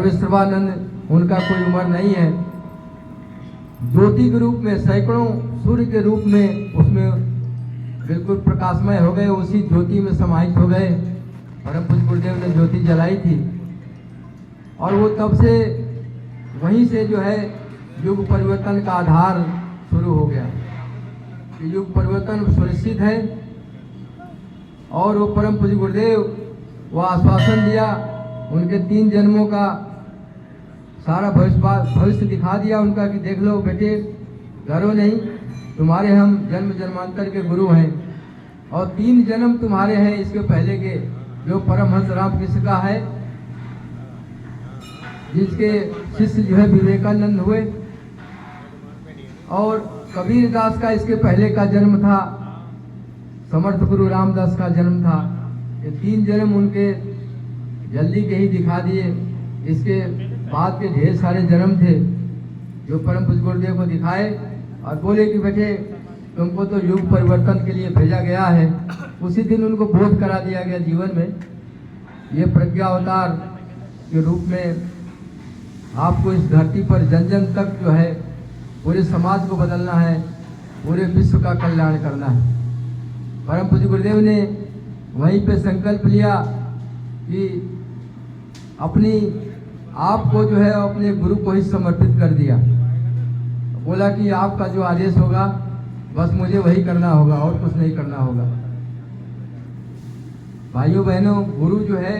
सर्वेश्वरानंद उनका कोई उम्र नहीं है। ज्योति के रूप में सैकड़ों सूर्य के रूप में उसमें बिल्कुल प्रकाशमय हो गए, उसी ज्योति में समाहित हो गए। परम पूज्य गुरुदेव ने ज्योति जलाई थी और वो तब से वहीं से जो है युग परिवर्तन का आधार शुरू हो गया। युग परिवर्तन सुनिश्चित है और वो परम पूज्य गुरुदेव वो आश्वासन दिया, उनके 3 जन्मों का सारा भविष्य दिखा दिया उनका कि देख लो बेटे, डरो नहीं, तुम्हारे हम जन्म जन्मांतर के गुरु हैं और 3 जन्म तुम्हारे हैं इसके पहले के, जो परमहंस रामकृष्ण का है, जिसके शिष्य जो है विवेकानंद हुए, और कबीर दास का इसके पहले का जन्म था, समर्थ गुरु रामदास का जन्म था। ये 3 जन्म उनके जल्दी के ही दिखा दिए। इसके बाद के ढेर सारे जन्म थे जो परम पूज्य गुरुदेव को दिखाए और बोले कि बेटे तुमको तो युग परिवर्तन के लिए भेजा गया है। उसी दिन उनको बोध करा दिया गया जीवन में, ये प्रज्ञा अवतार के रूप में आपको इस धरती पर जन जन तक जो है पूरे समाज को बदलना है, पूरे विश्व का कल्याण करना है। परम पूज्य गुरुदेव ने वहीं पे संकल्प लिया कि अपनी आप को जो है अपने गुरु को ही समर्पित कर दिया। बोला कि आपका जो आदेश होगा बस मुझे वही करना होगा और कुछ नहीं करना होगा। भाइयों बहनों, गुरु जो है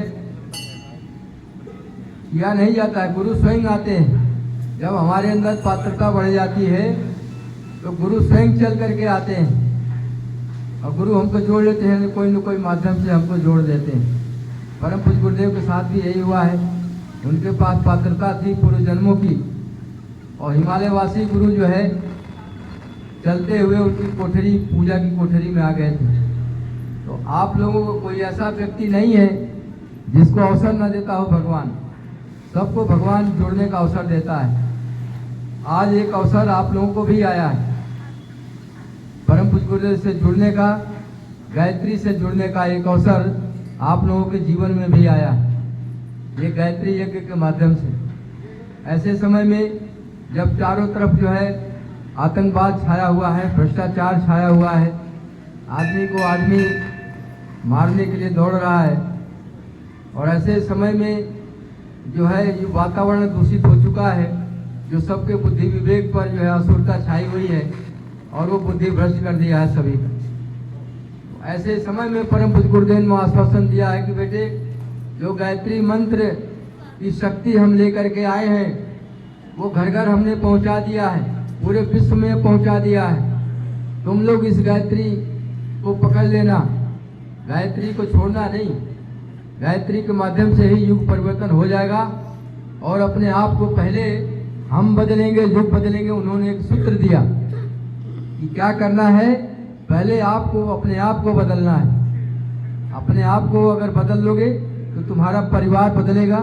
किया नहीं जाता है, गुरु स्वयं आते हैं। जब हमारे अंदर पात्रता बढ़ जाती है तो गुरु स्वयं चल करके आते हैं और गुरु हमको जोड़ लेते हैं, कोई न कोई माध्यम से हमको जोड़ देते हैं। परम पूज्य गुरुदेव के साथ भी यही हुआ है। उनके पास पात्रता थी पूर्व जन्मों की और हिमालय वासी गुरु जो है चलते हुए उनकी कोठरी, पूजा की कोठरी में आ गए थे। तो आप लोगों को कोई ऐसा व्यक्ति नहीं है जिसको अवसर न देता हो भगवान। सबको भगवान जुड़ने का अवसर देता है। आज एक अवसर आप लोगों को भी आया है परम पूज्य गुरुदेव से जुड़ने का, गायत्री से जुड़ने का एक अवसर आप लोगों के जीवन में भी आया है, ये गायत्री यज्ञ के माध्यम से। ऐसे समय में जब चारों तरफ जो है आतंकवाद छाया हुआ है, भ्रष्टाचार छाया हुआ है, आदमी को आदमी मारने के लिए दौड़ रहा है, और ऐसे समय में जो है ये वातावरण दूषित हो चुका है, जो सबके बुद्धि विवेक पर जो है असुरता छाई हुई है और वो बुद्धि भ्रष्ट कर दिया है सभी का। ऐसे समय में परम पूज्य गुरुदेव ने आश्वासन दिया है कि बेटे जो गायत्री मंत्र की शक्ति हम लेकर के आए हैं वो घर घर हमने पहुंचा दिया है, पूरे विश्व में पहुंचा दिया है। तुम लोग इस गायत्री को पकड़ लेना, गायत्री को छोड़ना नहीं। गायत्री के माध्यम से ही युग परिवर्तन हो जाएगा और अपने आप को पहले हम बदलेंगे, युग बदलेंगे। उन्होंने एक सूत्र दिया कि क्या करना है, पहले आपको अपने आप को बदलना है। अपने आप को अगर बदल लोगे तो तुम्हारा परिवार बदलेगा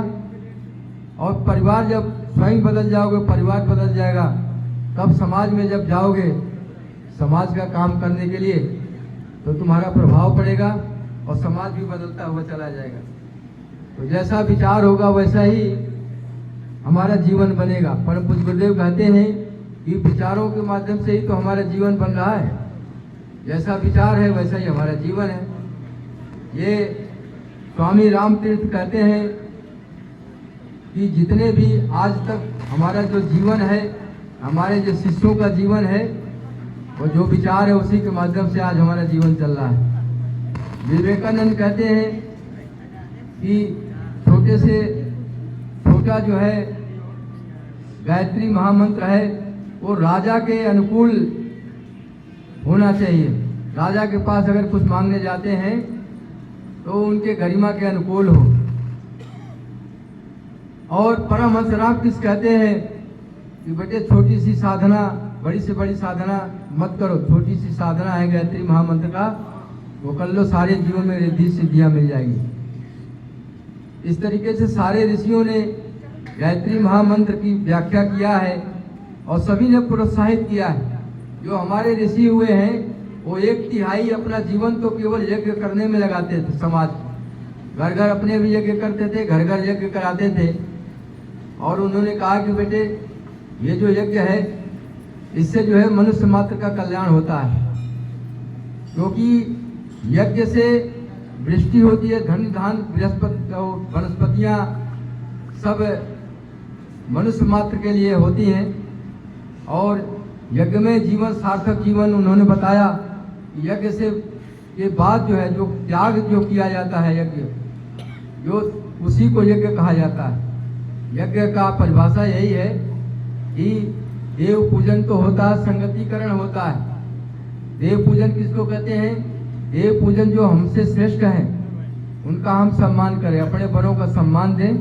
और परिवार जब स्वयं बदल जाओगे, परिवार बदल जाएगा, तब समाज में जब जाओगे समाज का काम करने के लिए तो तुम्हारा प्रभाव पड़ेगा और समाज भी बदलता हुआ चला जाएगा। तो जैसा विचार होगा वैसा ही हमारा जीवन बनेगा। परम पूज्य गुरुदेव कहते हैं कि विचारों के माध्यम से ही तो हमारा जीवन बन रहा है। जैसा विचार है वैसा ही हमारा जीवन है। ये स्वामी रामतीर्थ कहते हैं कि जितने भी आज तक हमारा जो जीवन है, हमारे जो शिष्यों का जीवन है, वो जो विचार है उसी के माध्यम से आज हमारा जीवन चल रहा है। विवेकानंद कहते हैं कि छोटे से छोटा जो है गायत्री महामंत्र है वो राजा के अनुकूल होना चाहिए। राजा के पास अगर कुछ मांगने जाते हैं तो उनके गरिमा के अनुकूल हो। और परमहंस रामकृष्ण कहते हैं कि बेटे छोटी सी साधना, बड़ी से बड़ी साधना मत करो, छोटी सी साधना है गायत्री महामंत्र का, वो कर लो, सारे जीवन में रिद्धि सिद्धियां मिल जाएगी। इस तरीके से सारे ऋषियों ने गायत्री महामंत्र की व्याख्या किया है और सभी ने प्रोत्साहित किया है। जो हमारे ऋषि हुए हैं वो 1/3 अपना जीवन तो केवल यज्ञ करने में लगाते थे। समाज घर घर अपने भी यज्ञ करते थे, घर घर यज्ञ कराते थे। और उन्होंने कहा कि बेटे ये जो यज्ञ है इससे जो है मनुष्य मात्र का कल्याण होता है, क्योंकि यज्ञ से वृष्टि होती है, धन धान वनस्पतियाँ सब मनुष्य मात्र के लिए होती हैं। और यज्ञ में जीवन सार्थक जीवन उन्होंने बताया। यज्ञ से के बाद जो है जो त्याग जो किया जाता है यज्ञ, जो उसी को यज्ञ कहा जाता है। यज्ञ का परिभाषा यही है कि देव पूजन तो होता है, संगतिकरण होता है। देव पूजन किसको कहते हैं? देव पूजन जो हमसे श्रेष्ठ हैं उनका हम सम्मान करें, अपने बड़ों का सम्मान दें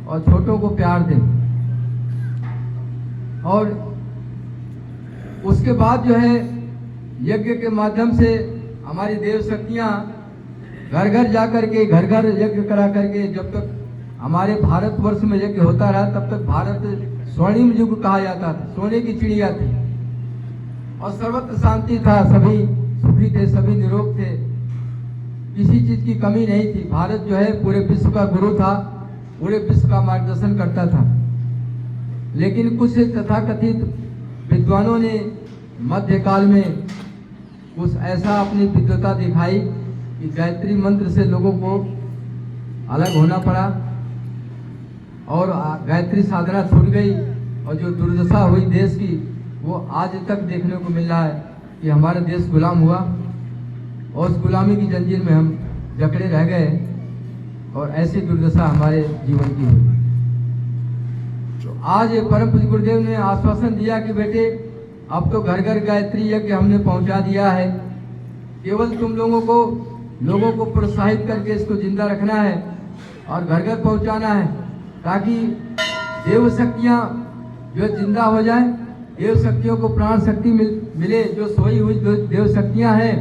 और छोटों को प्यार दें। और उसके बाद जो है यज्ञ के माध्यम से हमारी देव शक्तियाँ घर घर जा करके, घर घर यज्ञ करा करके, जब तक हमारे भारतवर्ष में यज्ञ होता रहा तब तक भारत स्वर्णिम युग कहा जाता था, सोने की चिड़िया थी और सर्वत्र शांति था, सभी सुखी थे, सभी निरोग थे, किसी चीज की कमी नहीं थी। भारत जो है पूरे विश्व का गुरु था, पूरे विश्व का मार्गदर्शन करता था। लेकिन कुछ तथाकथित विद्वानों ने मध्यकाल में कुछ ऐसा अपनी विद्वता दिखाई कि गायत्री मंत्र से लोगों को अलग होना पड़ा और गायत्री साधना छूट गई और जो दुर्दशा हुई देश की वो आज तक देखने को मिल रहा है कि हमारा देश गुलाम हुआ और उस गुलामी की जंजीर में हम जकड़े रह गए और ऐसी दुर्दशा हमारे जीवन की हुई। तो आज परम पूज्य गुरुदेव ने आश्वासन दिया कि बेटे अब तो घर घर गायत्री यज्ञ हमने पहुंचा दिया है, केवल तुम लोगों को प्रोत्साहित करके इसको जिंदा रखना है और घर घर पहुंचाना है, ताकि देव शक्तियाँ जो जिंदा हो जाए, देव शक्तियों को प्राण शक्ति मिले। जो सोई हुई देव शक्तियाँ हैं,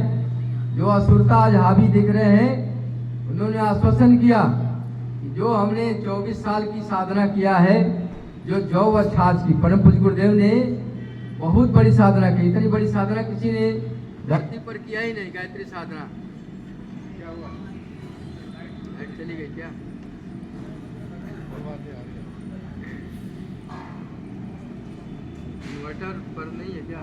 जो असुरता आज हावी दिख रहे हैं, उन्होंने आश्वासन किया कि जो हमने 24 साल की साधना किया है, जो जौ व छाछ की, परम पूज्य गुरुदेव ने बहुत बड़ी साधना की। इतनी बड़ी साधना किसी ने धरती पर किया ही नहीं। गायत्री साधना क्या हुआ? लाइट चली गई क्या? इन्वर्टर पर नहीं है क्या?